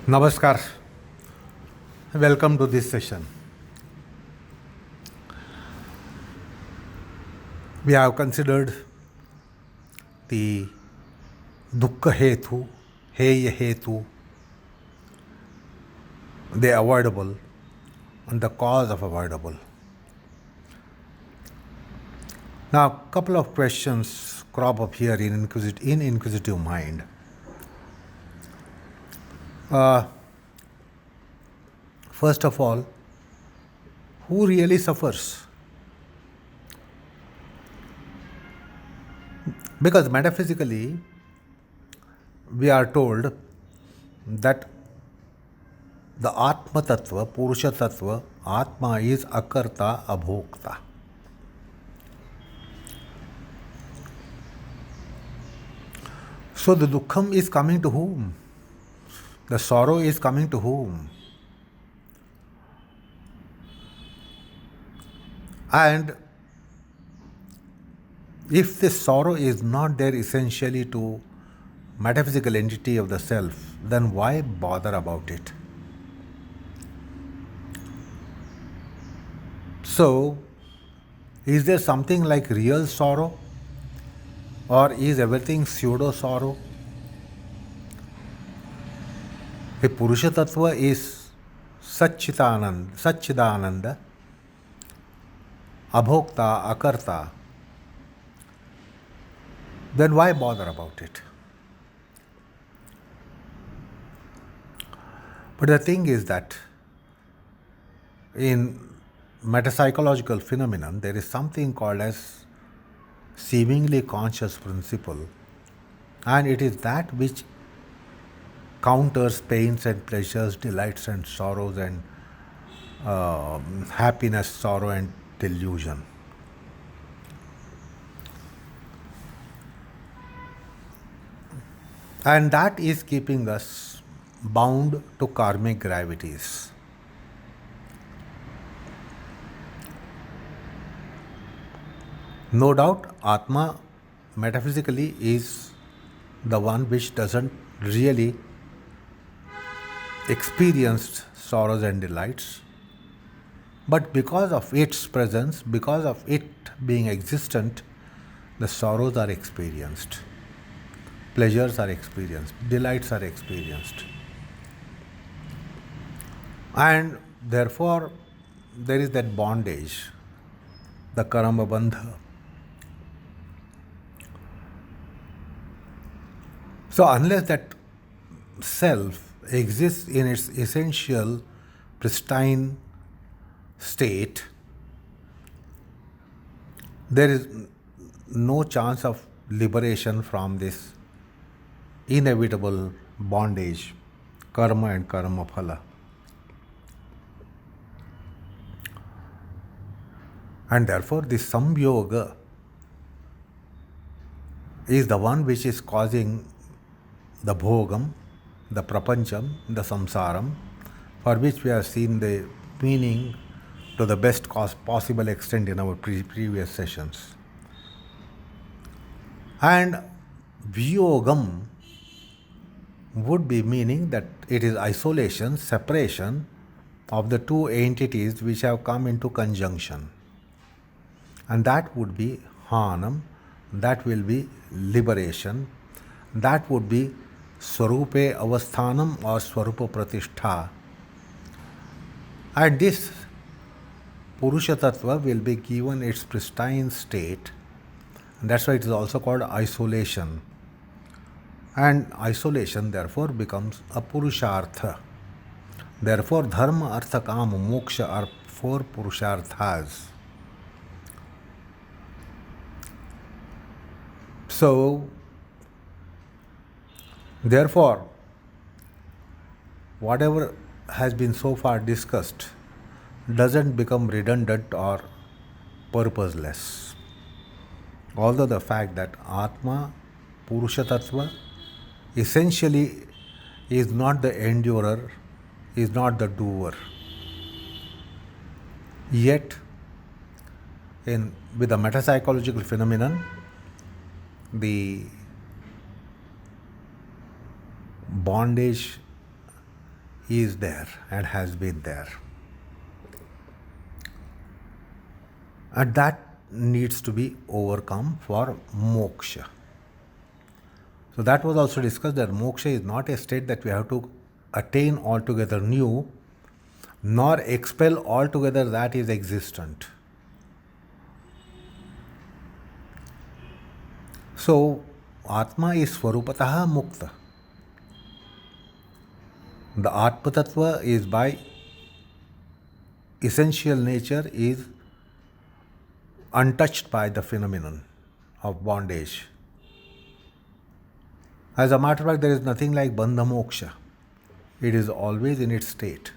Namaskar. Welcome to this session. We have considered the dukkha hetu, heya hetu, the avoidable, and the cause of avoidable. Now, a couple of questions crop up here in inquisitive mind. First of all, who really suffers? Because metaphysically, we are told that the Atma tattva, Purusha tattva, Atma is Akarta, abhokta. So the dukkham is coming to whom? The sorrow is coming to whom? And if this sorrow is not there essentially to metaphysical entity of the self, then why bother about it? So, is there something like real sorrow? Or is everything pseudo sorrow? If Purusha Tattva is Satchidananda, abhokta, Akarta, then why bother about it? But the thing is that in metapsychological phenomenon, there is something called as seemingly conscious principle, and it is that which counters pains and pleasures, delights and sorrows, and happiness, sorrow, and delusion. And that is keeping us bound to karmic gravities. No doubt, Atma metaphysically is the one which doesn't really experience sorrows and delights, but because of its presence, because of it being existent, the sorrows are experienced, pleasures are experienced, delights are experienced. And therefore, there is that bondage, the Karmabandha. So, unless that self exists in its essential, pristine state, there is no chance of liberation from this inevitable bondage, karma and karmaphala. And therefore, this samyoga is the one which is causing the bhogam, the prapancham, the samsaram, for which we have seen the meaning to the best possible extent in our previous sessions. And viyogam would be meaning that it is isolation, separation of the two entities which have come into conjunction. And that would be hanam, that will be liberation, that would be swarupe avasthanam or swarupa pratishtha. And this Purusha Tattva will be given its pristine state, and that's why it is also called isolation. And isolation therefore becomes a Purushartha. Therefore, Dharma, Artha, Kama, Moksha are four Purusharthas. So, therefore, whatever has been so far discussed doesn't become redundant or purposeless. Although the fact that Atma, Purusha Tattva, essentially is not the endurer, is not the doer. Yet, with the metapsychological phenomenon, the bondage is there and has been there. And that needs to be overcome for moksha. So that was also discussed that moksha is not a state that we have to attain altogether new, nor expel altogether that is existent. So Atma is Swarupataha Mukta. The Atma Tattva is by essential nature is untouched by the phenomenon of bondage. As a matter of fact, there is nothing like Bandha Moksha. It is always in its state.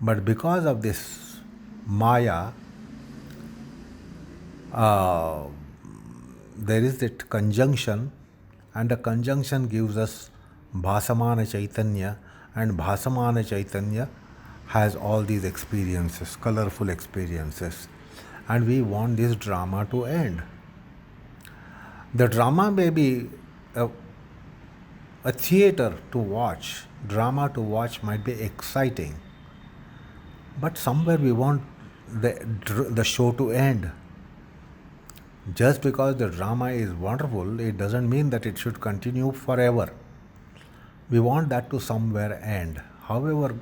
But because of this Maya, there is that conjunction, and the conjunction gives us Bhasamana Chaitanya, and Bhasamana Chaitanya has all these experiences, colorful experiences, and we want this drama to end. The drama may be a theater to watch, drama to watch might be exciting, but somewhere we want the show to end. Just because the drama is wonderful, it doesn't mean that it should continue forever. We want that to somewhere end. However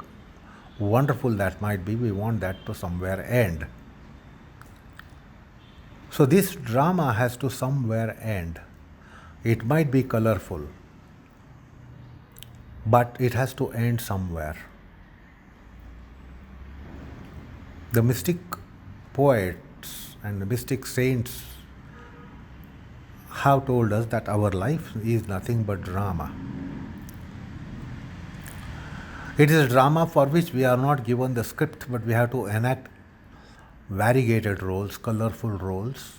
wonderful that might be, we want that to somewhere end. So this drama has to somewhere end. It might be colorful, but it has to end somewhere. The mystic poets and the mystic saints have told us that our life is nothing but drama. It is a drama for which we are not given the script, but we have to enact variegated roles, colorful roles,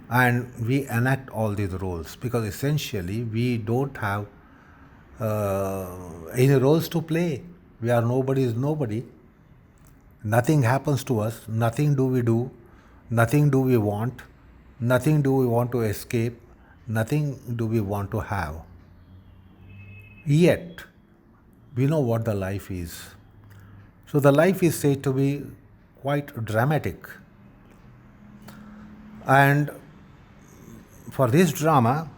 and we enact all these roles because essentially we don't have any roles to play. We are nobody's nobody. Nothing happens to us, nothing do we do, nothing do we want, nothing do we want to escape, nothing do we want to have. Yet, we know what the life is. So the life is said to be quite dramatic. And for this drama,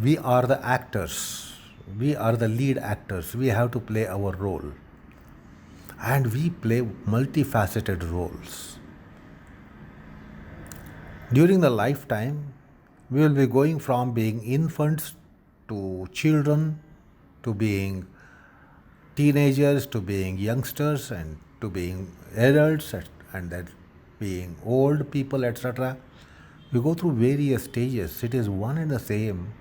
we are the actors. We are the lead actors. We have to play our role. And we play multifaceted roles. During the lifetime, we will be going from being infants to children, to being teenagers, to being youngsters, and to being adults, and then being old people, etc. We go through various stages. It is one and the same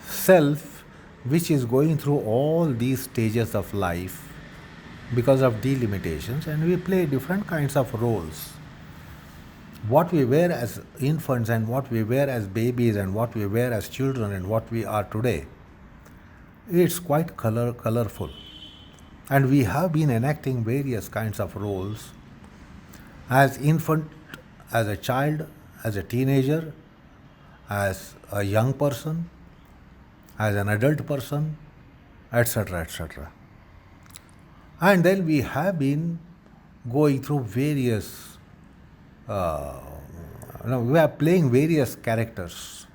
self which is going through all these stages of life because of delimitations, and we play different kinds of roles. What we were as infants and what we were as babies and what we were as children and what we are today, it's quite colorful. And we have been enacting various kinds of roles as infant, as a child, as a teenager, as a young person, as an adult person, etc., etc. And then we have been going through various, we are playing various characters.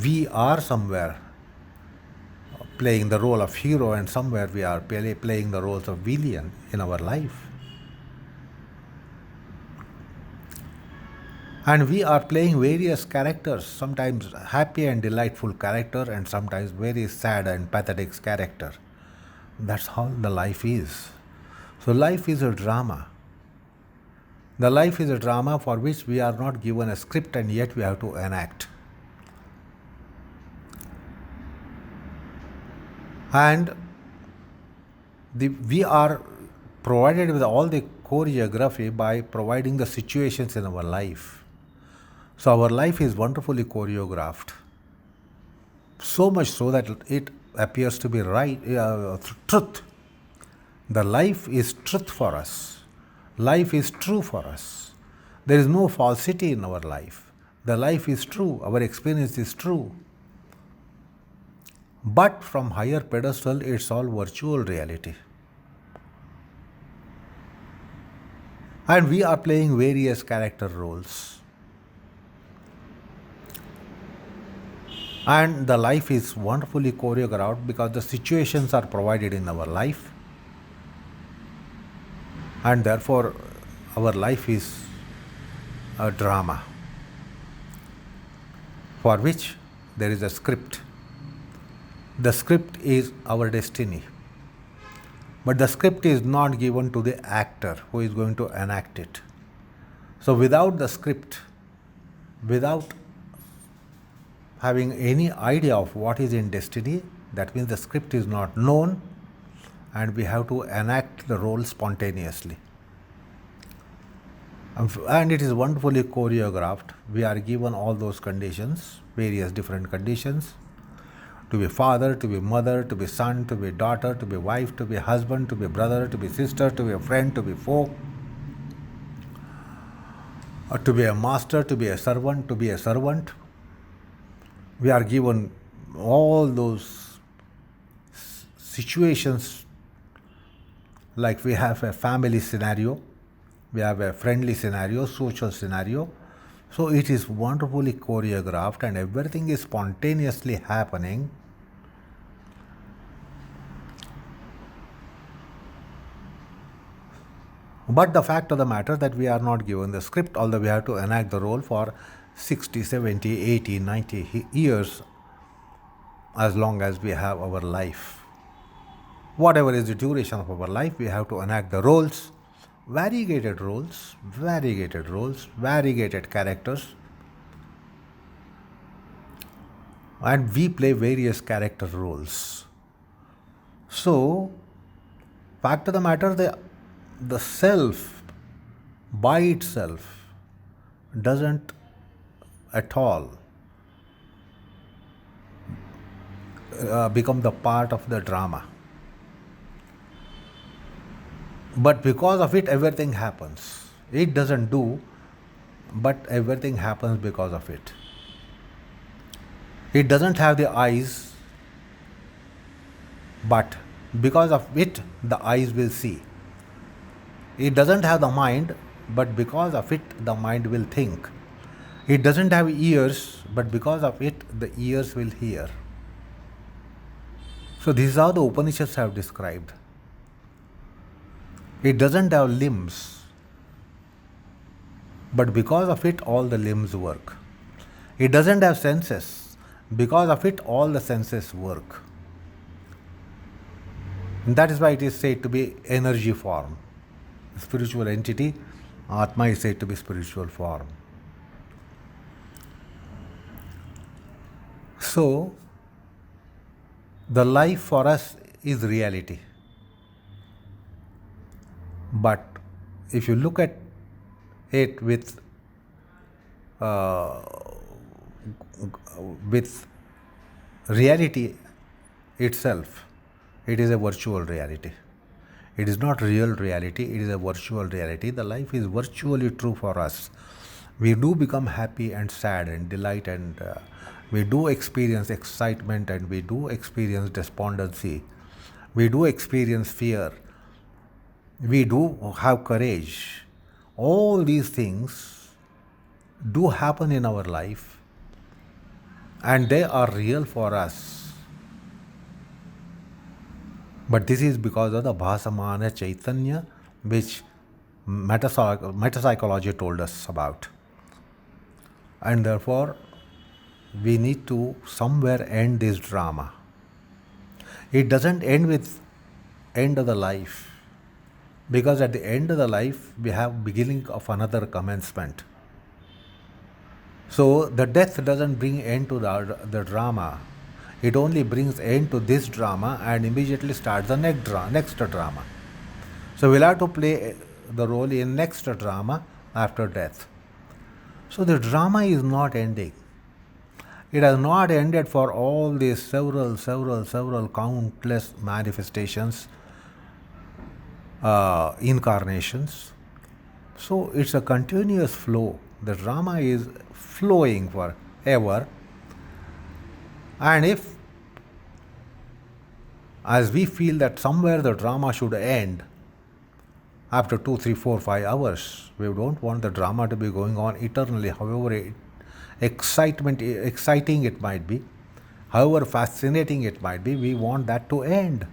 We are somewhere playing the role of hero, and somewhere we are playing the roles of villain in our life. And we are playing various characters, sometimes happy and delightful character, and sometimes very sad and pathetic character. That's how the life is. So life is a drama. The life is a drama for which we are not given a script, and yet we have to enact. And we are provided with all the choreography by providing the situations in our life. So our life is wonderfully choreographed. So much so that it appears to be right, truth. The life is truth for us. Life is true for us. There is no falsity in our life. The life is true. Our experience is true. But from higher pedestal, it's all virtual reality. And we are playing various character roles. And the life is wonderfully choreographed because the situations are provided in our life, and therefore our life is a drama for which there is a script. The script is our destiny, but the script is not given to the actor who is going to enact it. So without the script, without having any idea of what is in destiny, that means the script is not known, and we have to enact the role spontaneously. And it is wonderfully choreographed. We are given all those conditions, various different conditions: to be father, to be mother, to be son, to be daughter, to be wife, to be husband, to be brother, to be sister, to be a friend, to be foe, or to be a master, to be a servant, to be a servant. We are given all those situations, like we have a family scenario, we have a friendly scenario, social scenario. So it is wonderfully choreographed and everything is spontaneously happening. But the fact of the matter that we are not given the script, although we have to enact the role for 60, 70, 80, 90 years, as long as we have our life. Whatever is the duration of our life, we have to enact the roles, variegated roles, variegated characters, and we play various character roles. So, fact of the matter, the self by itself doesn't at all become the part of the drama. But because of it, everything happens. It doesn't do, but everything happens because of it. It doesn't have the eyes, but because of it, the eyes will see. It doesn't have the mind, but because of it, the mind will think. It doesn't have ears, but because of it, the ears will hear. So this is how the Upanishads have described. It doesn't have limbs, but because of it, all the limbs work. It doesn't have senses, because of it, all the senses work. And that is why it is said to be energy form. Spiritual entity, Atma, is said to be spiritual form. So, the life for us is reality. But if you look at it with reality itself, it is a virtual reality. It is not real reality, it is a virtual reality. The life is virtually true for us. We do become happy and sad and delight, and we do experience excitement, and we do experience despondency. We do experience fear. We do have courage. All these things do happen in our life, and they are real for us. But this is because of the samanacaitanya, which metapsychology told us about. And therefore, we need to somewhere end this drama. It doesn't end with end of the life, because at the end of the life, we have beginning of another commencement. So the death doesn't bring end to the drama. It only brings end to this drama and immediately starts the next drama. So we'll have to play the role in next drama after death. So the drama is not ending. It has not ended for all these several countless manifestations, incarnations. So it's a continuous flow. The drama is flowing forever. And if as we feel that somewhere the drama should end after 2, 3, 4, 5 hours. We don't want the drama to be going on eternally, however exciting it might be, however fascinating it might be, we want that to end.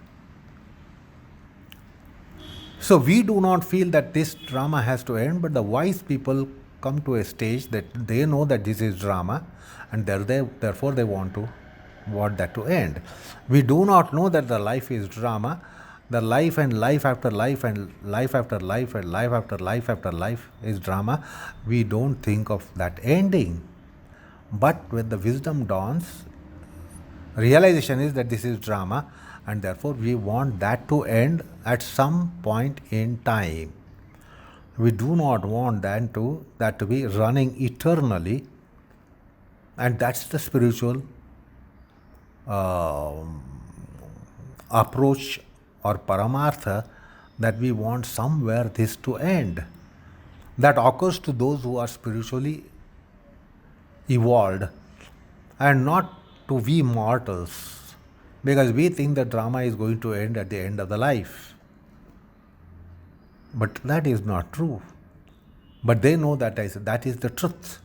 So we do not feel that this drama has to end, but the wise people come to a stage that they know that this is drama, and therefore they want that to end. We do not know that the life is drama. The life and life after life and life after life and life after life after life is drama. We don't think of that ending. But when the wisdom dawns, realization is that this is drama, and therefore we want that to end at some point in time. We do not want that to be running eternally, and that's the spiritual approach or paramartha, that we want somewhere this to end. That occurs to those who are spiritually evolved, and not to we mortals, because we think the drama is going to end at the end of the life. But that is not true. But they know that that is the truth,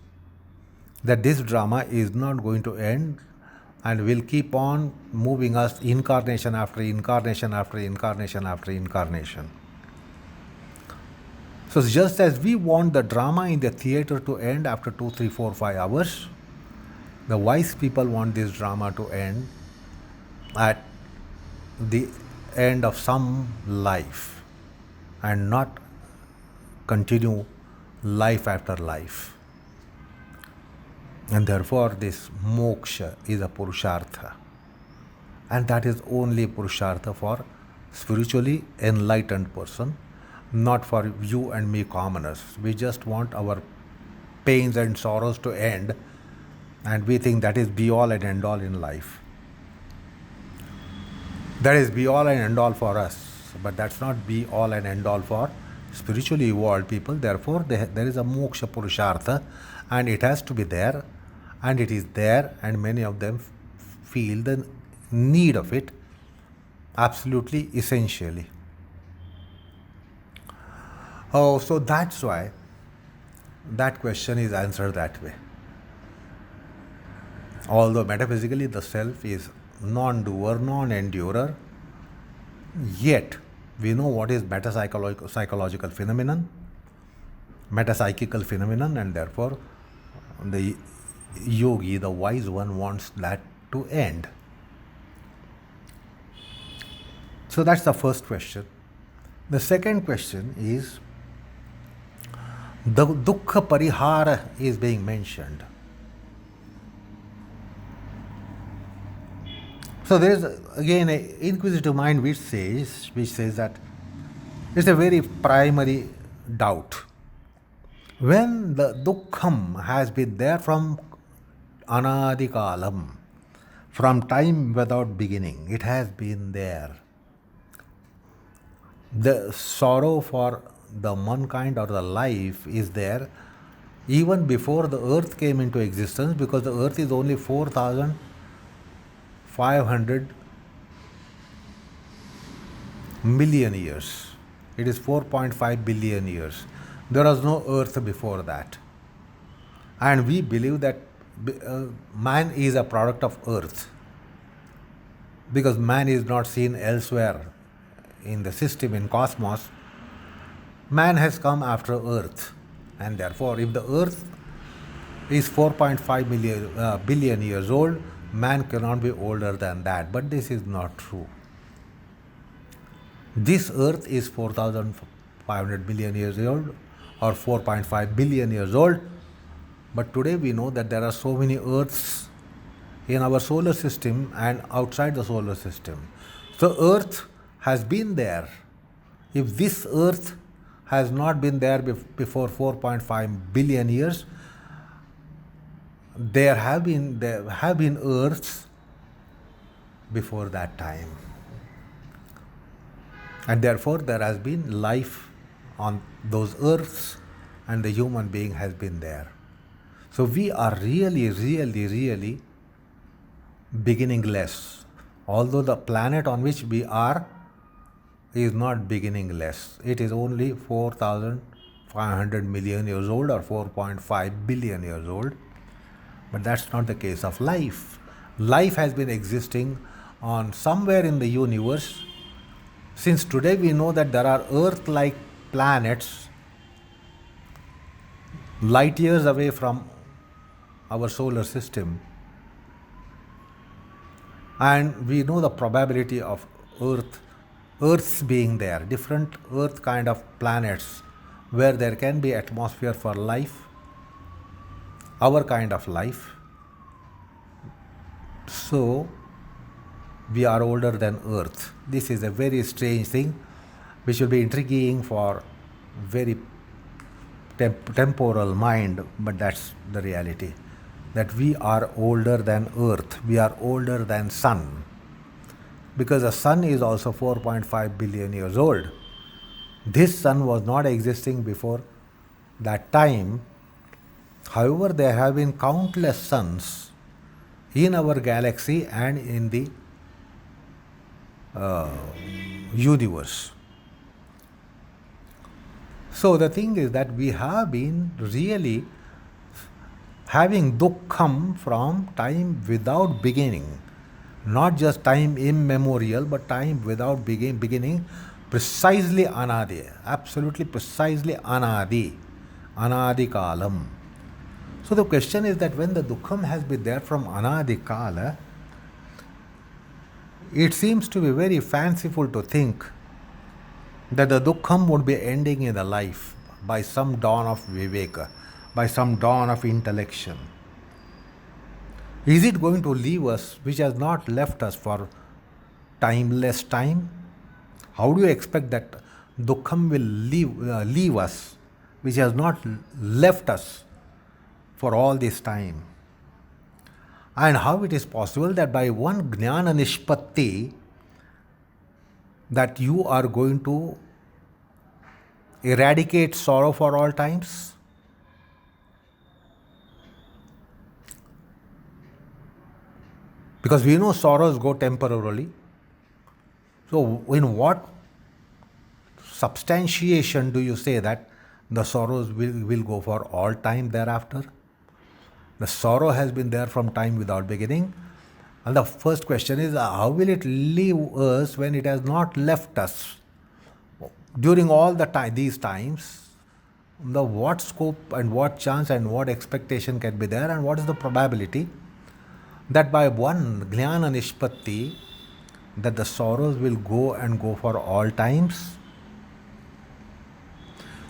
that this drama is not going to end and will keep on moving us incarnation after incarnation after incarnation after incarnation. So just as we want the drama in the theater to end after 2, 3, 4, 5 hours, the wise people want this drama to end at the end of some life and not continue life after life. And therefore this moksha is a purushartha, and that is only purushartha for spiritually enlightened person, not for you and me commoners. We just want our pains and sorrows to end, and we think that is be all and end all in life. That is be all and end all for us, but that's not be all and end all for spiritually evolved people. Therefore there is a moksha purushartha, and it has to be there, and it is there, and many of them feel the need of it absolutely essentially. Oh, so that's why that question is answered that way. Although metaphysically the self is non-doer, non-endurer, yet we know what is metapsychological phenomenon, metapsychical phenomenon, and therefore the yogi, the wise one, wants that to end. So that's the first question. The second question is, the dukkha parihara is being mentioned. So there is again an inquisitive mind which says that it's a very primary doubt. When the dukkham has been there from anadikalam, from time without beginning, it has been there. The sorrow for the mankind or the life is there even before the earth came into existence, because the earth is only 4,500 million years. It is 4.5 billion years. There was no earth before that. And we believe that man is a product of earth, because man is not seen elsewhere in the system, in cosmos. Man has come after earth, and therefore if the earth is 4.5 billion years old, man cannot be older than that. But this is not true. This earth is 4,500 billion years old or 4.5 billion years old, but today we know that there are so many earths in our solar system and outside the solar system. So earth has been there. If this earth has not been there before 4.5 billion years, there have been earths before that time, and therefore there has been life on those earths, and the human being has been there. So we are really beginningless. although the planet on which we are is not beginningless. It is only 4,500 million years old or 4.5 billion years old. But that's not the case of life. Life has been existing on somewhere in the universe. Since today we know that there are Earth-like planets light years away from our solar system, and we know the probability of Earth's being there, different Earth kind of planets where there can be atmosphere for life, our kind of life. So we are older than Earth. This is a very strange thing which will be intriguing for very temporal mind, but that's the reality. That we are older than Earth, we are older than Sun. Because the Sun is also 4.5 billion years old. This Sun was not existing before that time. However, there have been countless suns in our galaxy and in the universe. So the thing is that we have been really having dukkham from time without beginning. Not just time immemorial, but time without beginning, precisely anadi, absolutely precisely anadi kalam. So the question is that when the dukkham has been there from anadi kala, it seems to be very fanciful to think that the dukkham would be ending in the life by some dawn of viveka, by some dawn of intellection. Is it going to leave us, which has not left us for timeless time? How do you expect that dukkham will leave us, which has not left us for all this time? And how it is possible that by one jnana nishpatti that you are going to eradicate sorrow for all times? Because we know sorrows go temporarily. So in what substantiation do you say that the sorrows will go for all time thereafter? The sorrow has been there from time without beginning. And the first question is, how will it leave us when it has not left us? During all these times, what scope and what chance and what expectation can be there, and what is the probability that by one jnana nishpatti that the sorrows will go for all times?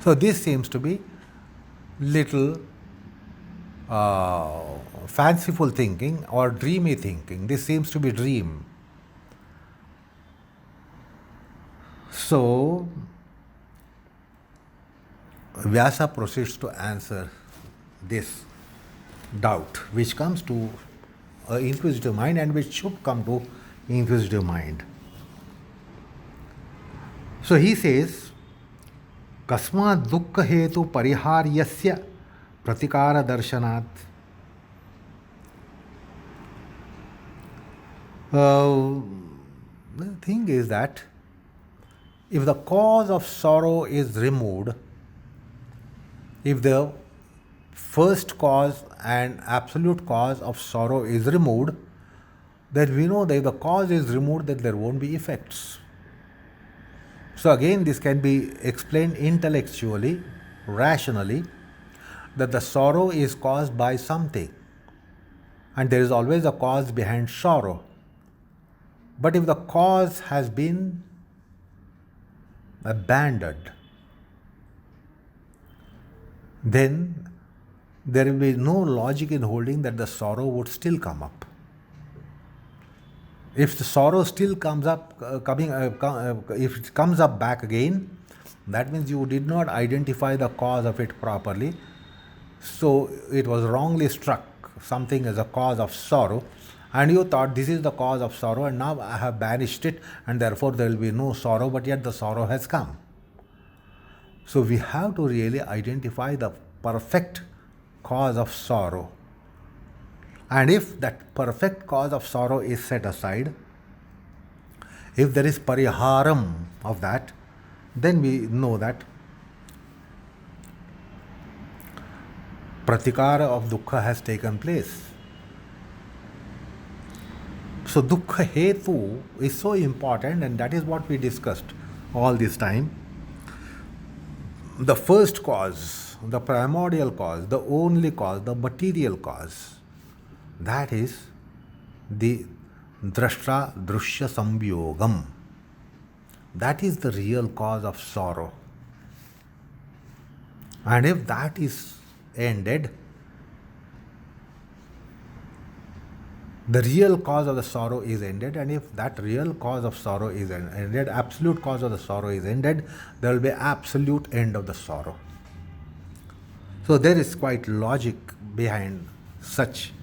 So this seems to be little fanciful thinking or dreamy thinking. This seems to be dream. So Vyasa proceeds to answer this doubt which comes to inquisitive mind and which should come to inquisitive mind. So he says, Kasmat dukkha hetu pariharyasya pratikara darshanat. The thing is that if the cause of sorrow is removed, if the first cause and absolute cause of sorrow is removed, then we know that if the cause is removed, that there won't be effects. So again, this can be explained intellectually, rationally, that the sorrow is caused by something, and there is always a cause behind sorrow. But if the cause has been abandoned, then there will be no logic in holding that the sorrow would still come up. If the sorrow still comes up, if it comes up back again, that means you did not identify the cause of it properly. So it was wrongly struck something as a cause of sorrow, and you thought this is the cause of sorrow, and now I have banished it, and therefore there will be no sorrow, but yet the sorrow has come. So we have to really identify the perfect cause of sorrow. And if that perfect cause of sorrow is set aside, If there is pariharam of that, then we know that pratikara of dukkha has taken place. So dukkha hetu is so important, and that is what we discussed all this time. The first cause, the primordial cause, the only cause, the material cause, that is the drashta drushya samyogam. That is the real cause of sorrow. And if that is ended, the real cause of the sorrow is ended, and if that real cause of sorrow is ended, absolute cause of the sorrow is ended, there will be absolute end of the sorrow. So there is quite logic behind such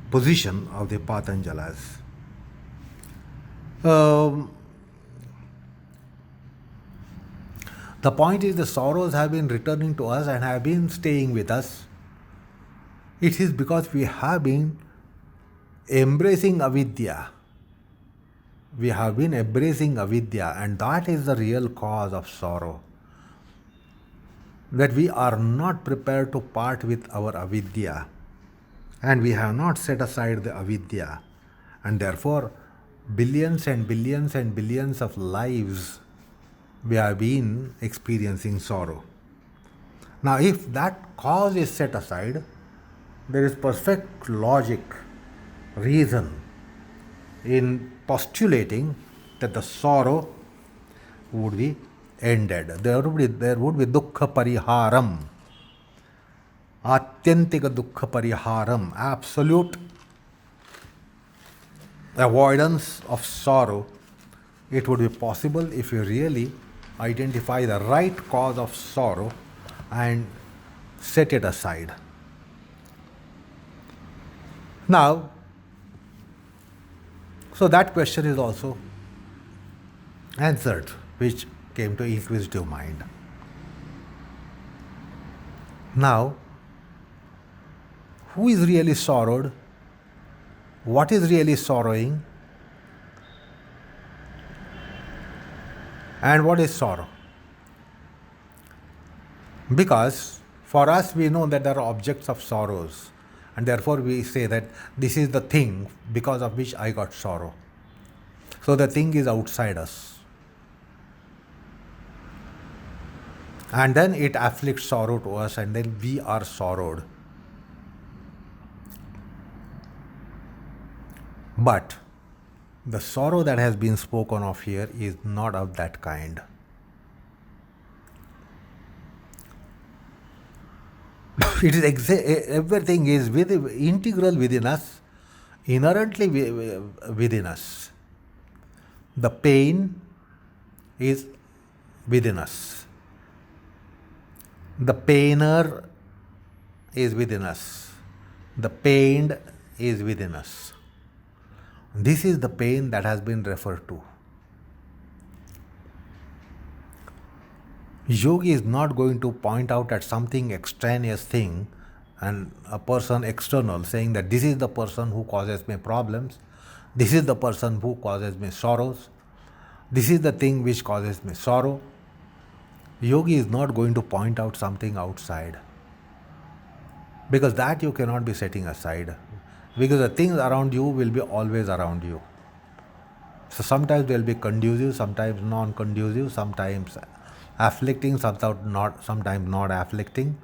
position of the Patanjalas. The point is, the sorrows have been returning to us and have been staying with us. It is because we have been embracing avidya. We have been embracing avidya, and that is the real cause of sorrow. That we are not prepared to part with our avidya, and we have not set aside the avidya, and therefore billions and billions and billions of lives we have been experiencing sorrow. Now, if that cause is set aside, there is perfect logic, reason in postulating that the sorrow would be ended. There would be dukkha pariharam, atyantika dukkha pariharam, absolute avoidance of sorrow. It would be possible if you really identify the right cause of sorrow and set it aside. Now, so that question is also answered, which came to inquisitive mind. Now, who is really sorrowed? What is really sorrowing? And what is sorrow? Because for us, we know that there are objects of sorrows, and therefore we say that this is the thing because of which I got sorrow. So the thing is outside us. And then it afflicts sorrow to us, and then we are sorrowed. But the sorrow that has been spoken of here is not of that kind. It is everything is integral within us, inherently within us. The pain is within us. The painer is within us. The pained is within us. This is the pain that has been referred to. Yogi is not going to point out at something extraneous thing and a person external saying that this is the person who causes me problems, this is the person who causes me sorrows, this is the thing which causes me sorrow. Yogi is not going to point out something outside, because that you cannot be setting aside, because the things around you will be always around you. So sometimes they will be conducive, sometimes non-conducive, sometimes afflicting, sometimes not afflicting.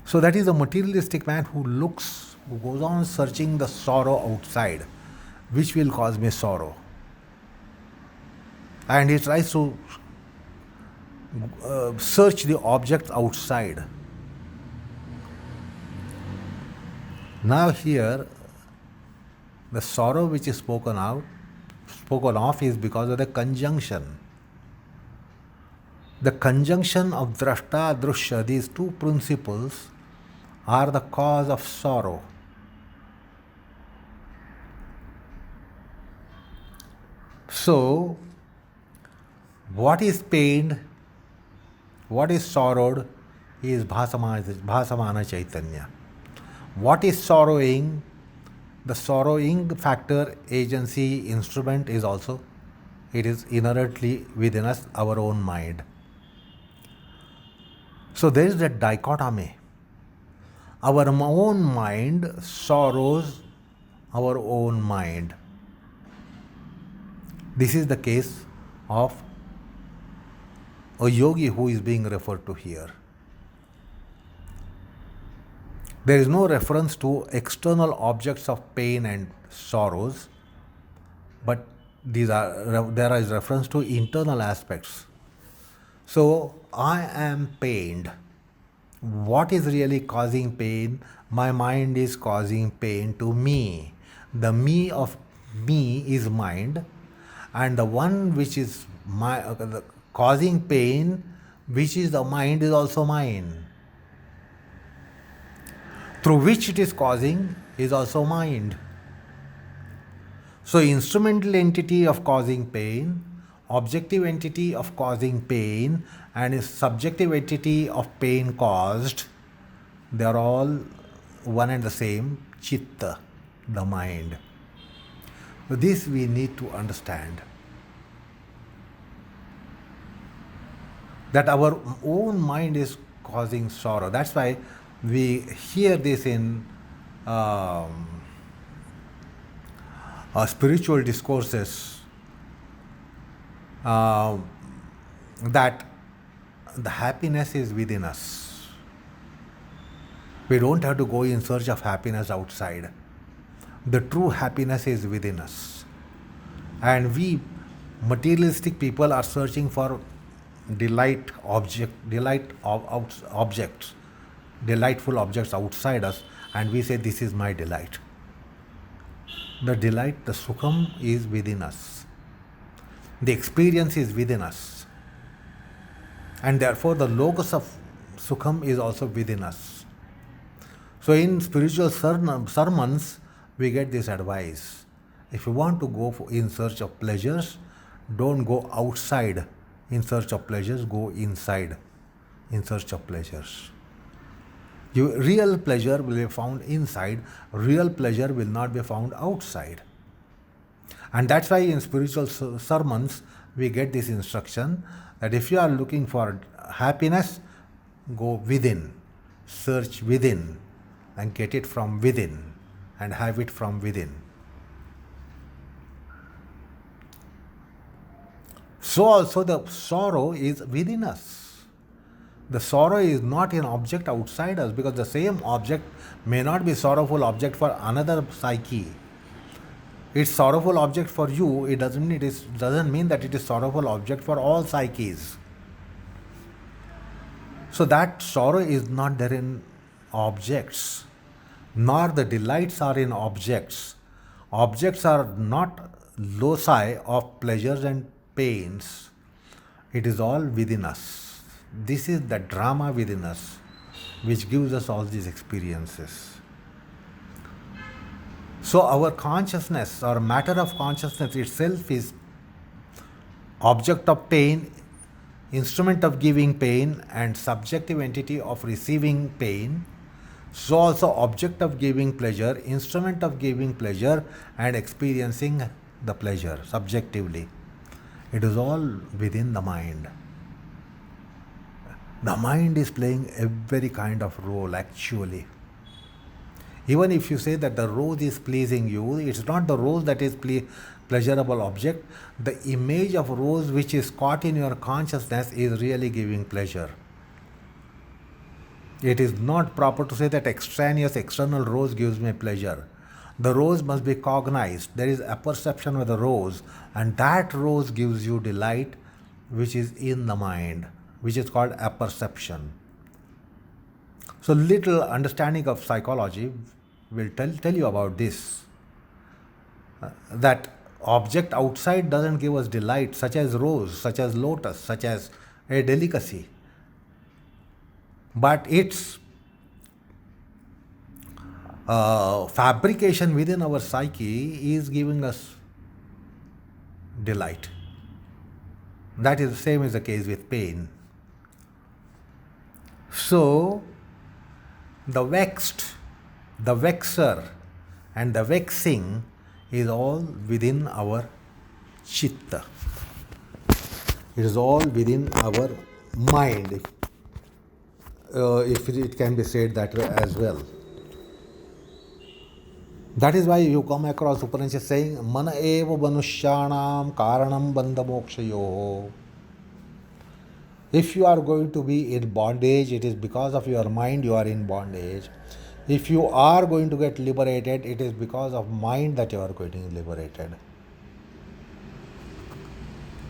So that is a materialistic man who goes on searching the sorrow outside, which will cause me sorrow. And he tries to search the objects outside. Now here, the sorrow which is spoken of is because of the conjunction. The conjunction of drashta, drushya, these two principles are the cause of sorrow. So, what is pained, what is sorrowed is bhasamana chaitanya. What is sorrowing The sorrowing factor, agency, instrument is also, it is inherently within us, our own mind. So there is that dichotomy. Our own mind sorrows our own mind. This is the case of a yogi who is being referred to here. There is no reference to external objects of pain and sorrows, but there is reference to internal aspects. So I am pained. What is really causing pain? My mind is causing pain to me. The me of me is mind, and the one which is causing pain, which is the mind, is also mine. Through which it is causing is also mind. So instrumental entity of causing pain, objective entity of causing pain, and subjective entity of pain caused, they are all one and the same, chitta, the mind. So this we need to understand. That our own mind is causing sorrow. That's why we hear this in spiritual discourses, that the happiness is within us. We don't have to go in search of happiness outside. The true happiness is within us. And we materialistic people are searching for delightful objects outside us, and we say, this is my delight. The delight, the sukham, is within us. The experience is within us. And therefore the locus of sukham is also within us. So in spiritual sermons, we get this advice. If you want to go in search of pleasures, don't go outside in search of pleasures, go inside in search of pleasures. Real pleasure will be found inside, real pleasure will not be found outside. And that's why in spiritual sermons, we get this instruction that if you are looking for happiness, go within, search within, and get it from within, and have it from within. So also the sorrow is within us. The sorrow is not an object outside us, because the same object may not be sorrowful object for another psyche. It's sorrowful object for you, it doesn't mean that it is sorrowful object for all psyches. So that sorrow is not there in objects, nor the delights are in objects. Objects are not loci of pleasures and pains. It is all within us. This is the drama within us which gives us all these experiences. So our consciousness, or matter of consciousness itself, is object of pain, instrument of giving pain, and subjective entity of receiving pain. So also object of giving pleasure, instrument of giving pleasure, and experiencing the pleasure subjectively. It is all within the mind. The mind is playing every kind of role actually. Even if you say that the rose is pleasing you, it's not the rose that is pleasurable object. The image of rose which is caught in your consciousness is really giving pleasure. It is not proper to say that extraneous external rose gives me pleasure. The rose must be cognized. There is a perception of the rose, and that rose gives you delight, which is in the mind, which is called apperception. So little understanding of psychology will tell you about this. That object outside doesn't give us delight, such as rose, such as lotus, such as a delicacy. But its fabrication within our psyche is giving us delight. That is the same as the case with pain. So, the vexed, the vexer, and the vexing is all within our chitta. It is all within our mind, if it can be said that way as well. That is why you come across Upanishad saying, Mana eva manushyanam karanam bandha mokshayoho. If you are going to be in bondage, it is because of your mind you are in bondage. If you are going to get liberated, it is because of mind that you are getting liberated.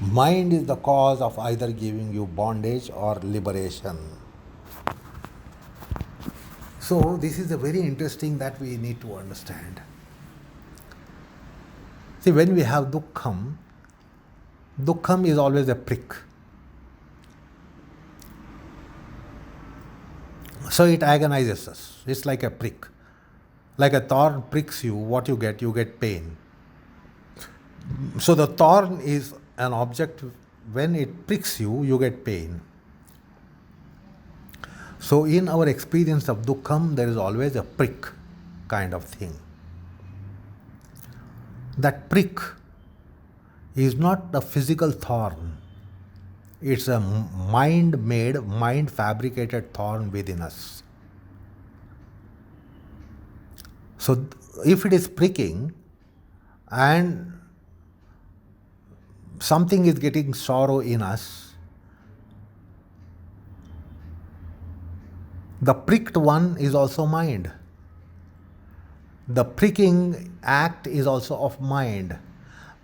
Mind is the cause of either giving you bondage or liberation. So this is a very interesting that we need to understand. See, when we have dukkham is always a prick. So it agonizes us. It's like a prick. Like a thorn pricks you, what you get pain. So the thorn is an object, when it pricks you, you get pain. So in our experience of dukkham, there is always a prick kind of thing. That prick is not a physical thorn. It's a mind-made, mind-fabricated thorn within us. So if it is pricking and something is getting sorrow in us, the pricked one is also mind. The pricking act is also of mind.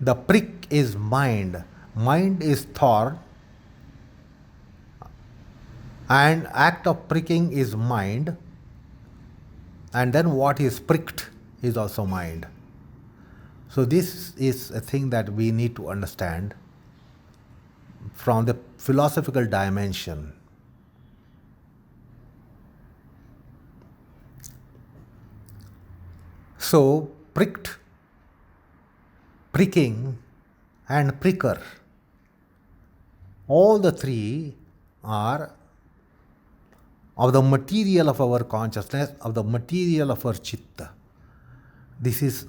The prick is mind. Mind is thorn. And act of pricking is mind. And then what is pricked is also mind. So this is a thing that we need to understand from the philosophical dimension. So pricked, pricking and pricker, all the three are of the material of our consciousness, of the material of our chitta. This is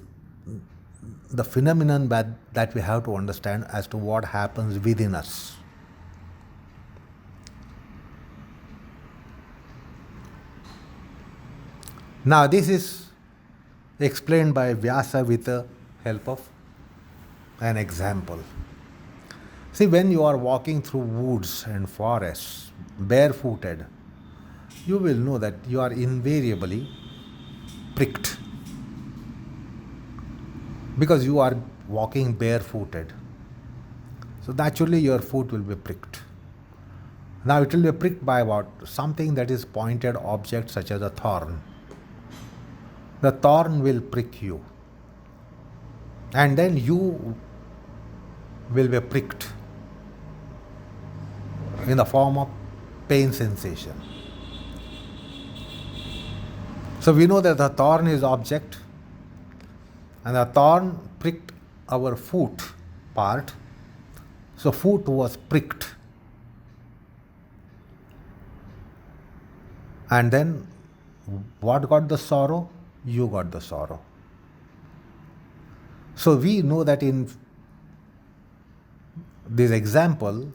the phenomenon that we have to understand as to what happens within us. Now this is explained by Vyasa with the help of an example. See, when you are walking through woods and forests barefooted, you will know that you are invariably pricked because you are walking barefooted. So naturally your foot will be pricked. Now it will be pricked by what? Something that is pointed object such as a thorn. The thorn will prick you. And then you will be pricked in the form of pain sensation. So we know that the thorn is object and the thorn pricked our foot part. So foot was pricked. And then what got the sorrow? You got the sorrow. So we know that in this example,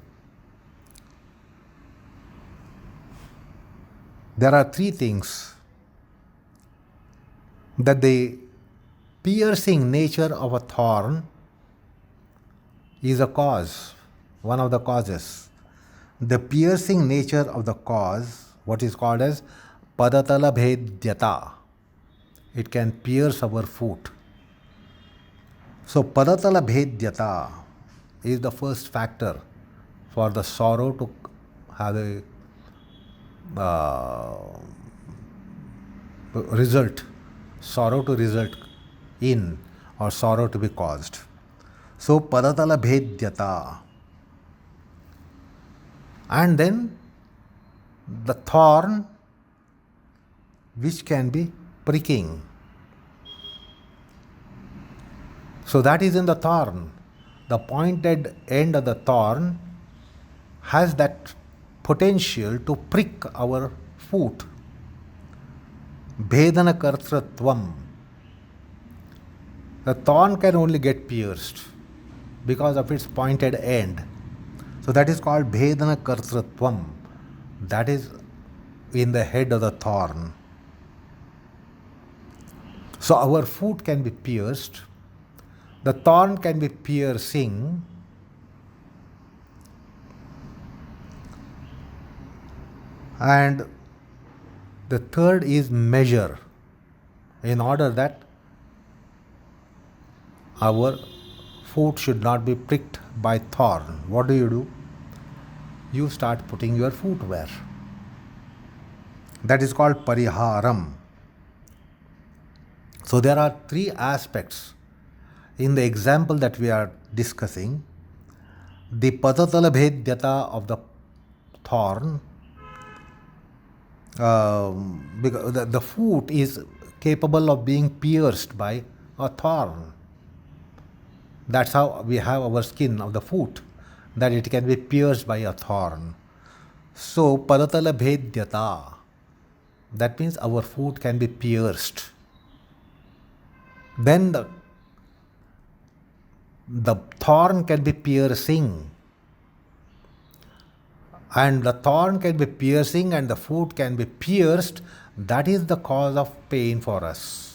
there are three things. That the piercing nature of a thorn is a cause, one of the causes. The piercing nature of the cause, what is called as padatala bhedyata. It can pierce our foot. So padatala bhedyata is the first factor for the sorrow to have a result. Sorrow to result in or sorrow to be caused. So padatala bhedyata. And then the thorn which can be pricking. So that is in the thorn. The pointed end of the thorn has that potential to prick our foot. Bhedana kartratvam. The thorn can only get pierced because of its pointed end. So that is called bhedana kartritvam. That is in the head of the thorn. So our foot can be pierced. The thorn can be piercing. And the third is measure, in order that our foot should not be pricked by thorn. What do? You start putting your footwear. That is called pariharam. So there are three aspects in the example that we are discussing. The patatala bhedyata of the thorn, because the foot is capable of being pierced by a thorn. That's how we have our skin of the foot, that it can be pierced by a thorn. So padatala bhedyata, that means our foot can be pierced. Then the thorn can be piercing, and the thorn can be piercing and the foot can be pierced. That is the cause of pain for us.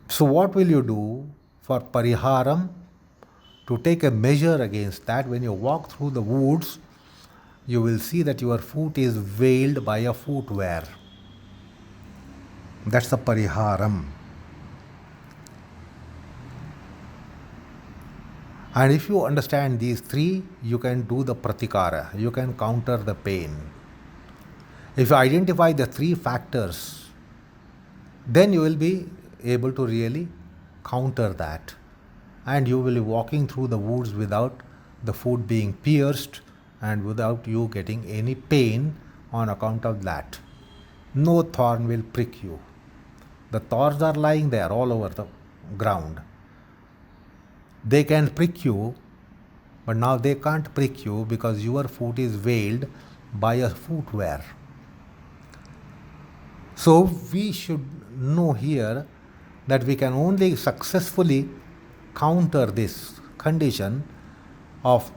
So what will you do for pariharam? To take a measure against that, when you walk through the woods, you will see that your foot is veiled by a footwear. That's the pariharam. And if you understand these three, you can do the pratikara, you can counter the pain. If you identify the three factors, then you will be able to really counter that. And you will be walking through the woods without the foot being pierced and without you getting any pain on account of that. No thorn will prick you. The thorns are lying there all over the ground. They can prick you, but now they can't prick you because your foot is veiled by a footwear. So we should know here that we can only successfully counter this condition of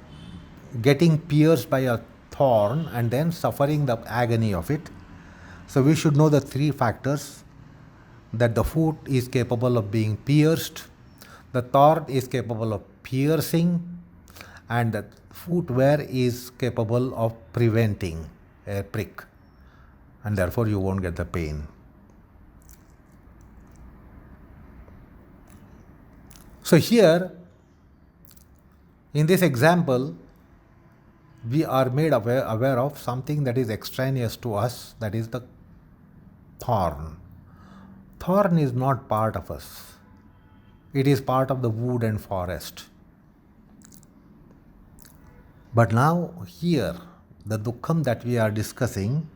getting pierced by a thorn and then suffering the agony of it. So we should know the three factors: that the foot is capable of being pierced, the thorn is capable of piercing, and the footwear is capable of preventing a prick, and therefore you won't get the pain. So here, in this example, we are made aware of something that is extraneous to us, that is the thorn. Thorn is not part of us. It is part of the wood and forest. But now here, the dukkham that we are discussing,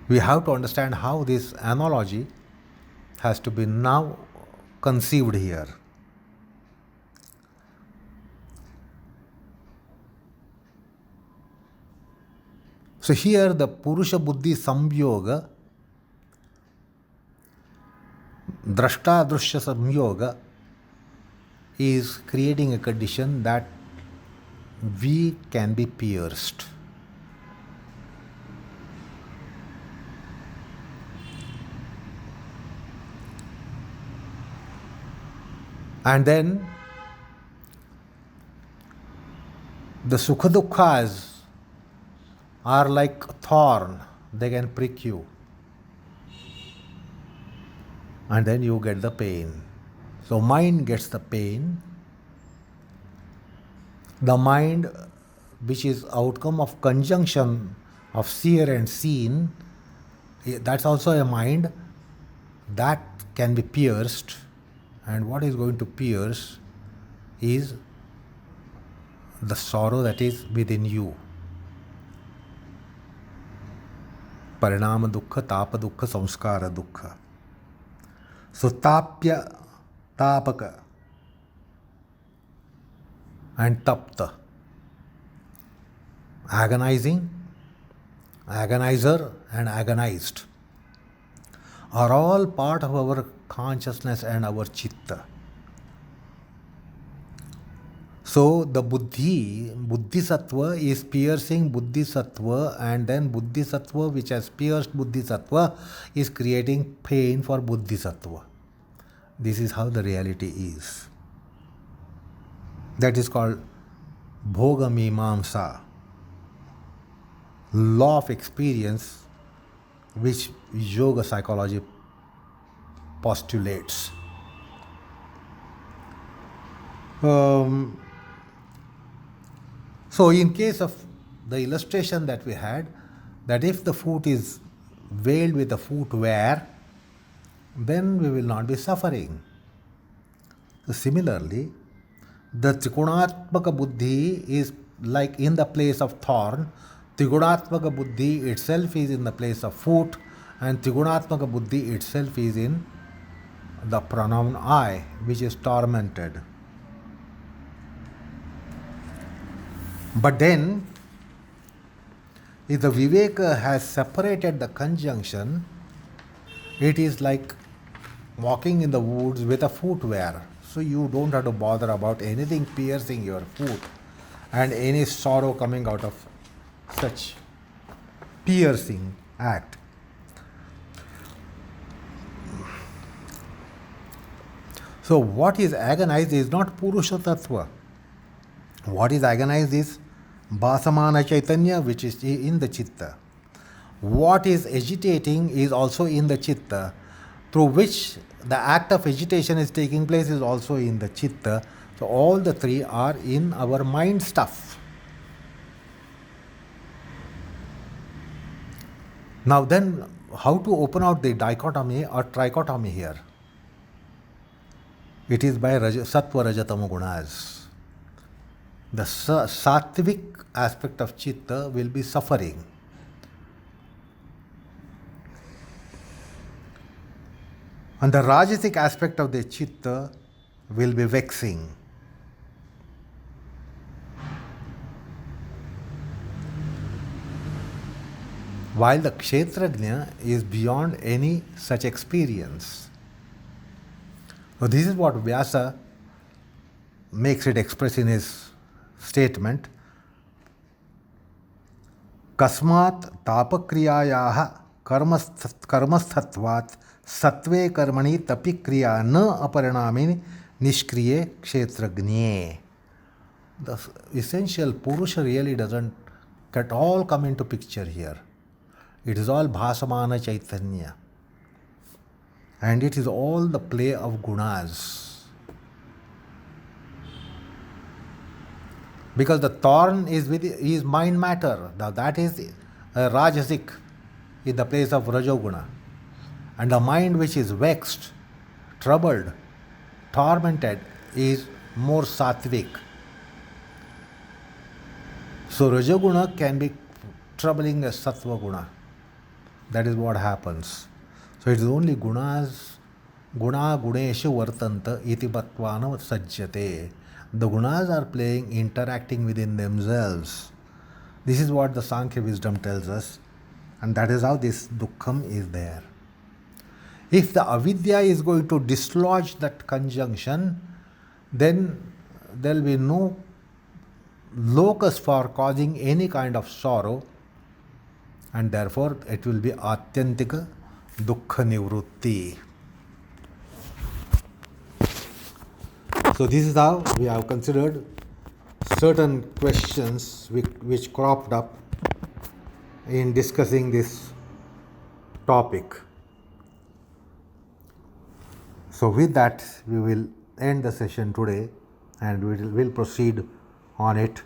we have to understand how this analogy has to be now conceived here. So here the Purusha Buddhi Samyoga, Drashta Drushya Samyoga, is creating a condition that we can be pierced. And then the Sukha Dukkhas are like thorn, they can prick you. And then you get the pain. So mind gets the pain. The mind, which is outcome of conjunction of seer and seen, that's also a mind that can be pierced. And what is going to pierce is the sorrow that is within you. Parinama dukkha, tapa dukkha, samskara dukkha. So tapya, tapaka, and tapta, agonizing agonizer and agonized, are all part of our consciousness and our chitta. So the Buddhisattva is piercing Buddhisattva, and then Buddhisattva which has pierced Buddhisattva is creating pain for Buddhisattva. This is how the reality is. That is called Bhoga Mimamsa, law of experience, which yoga psychology postulates. So in case of the illustration that we had, that if the foot is veiled with a footwear, then we will not be suffering. So similarly, the Trigunatmaka Buddhi is like in the place of thorn, Trigunatmaka Buddhi itself is in the place of foot, and Trigunatmaka Buddhi itself is in the pronoun I, which is tormented. But then, if the Viveka has separated the conjunction, it is like walking in the woods with a footwear. So you don't have to bother about anything piercing your foot and any sorrow coming out of such piercing act. So what is agonized is not Purusha Tattva. What is agonized is samanacaitanya, which is in the chitta. What is agitating is also in the chitta, through which the act of agitation is taking place is also in the chitta. So all the three are in our mind stuff. Now then, how to open out the dichotomy or trichotomy here? It is by sattva rajatama gunas. The sattvic aspect of chitta will be suffering. And the rajasic aspect of the chitta will be vexing. While the kshetrajna is beyond any such experience. So this is what Vyasa makes it express in his statement. Kasmat tapakriyayaha karmasthatvat sattve karmani tapikriya na aparinamini nishkriye kshetragnye. The essential Purusha really doesn't at all come into picture here. It is all bhasamana chaitanya. And it is all the play of gunas. Because the thorn is mind matter. Now that is rajasic in the place of rajoguna. And the mind which is vexed, troubled, tormented is more sattvic. So rajoguna can be troubling as sattva guna. That is what happens. So it is only gunas, guna guneshu vartanta iti bhattvana sajjate. The gunas are playing, interacting within themselves. This is what the Sankhya wisdom tells us, and that is how this dukkham is there. If the avidya is going to dislodge that conjunction, then there will be no locus for causing any kind of sorrow, and therefore it will be atyantika dukkha nivrutti. So this is how we have considered certain questions which cropped up in discussing this topic. So with that, we will end the session today, and we will proceed on it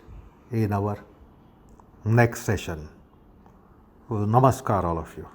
in our next session. So namaskar all of you.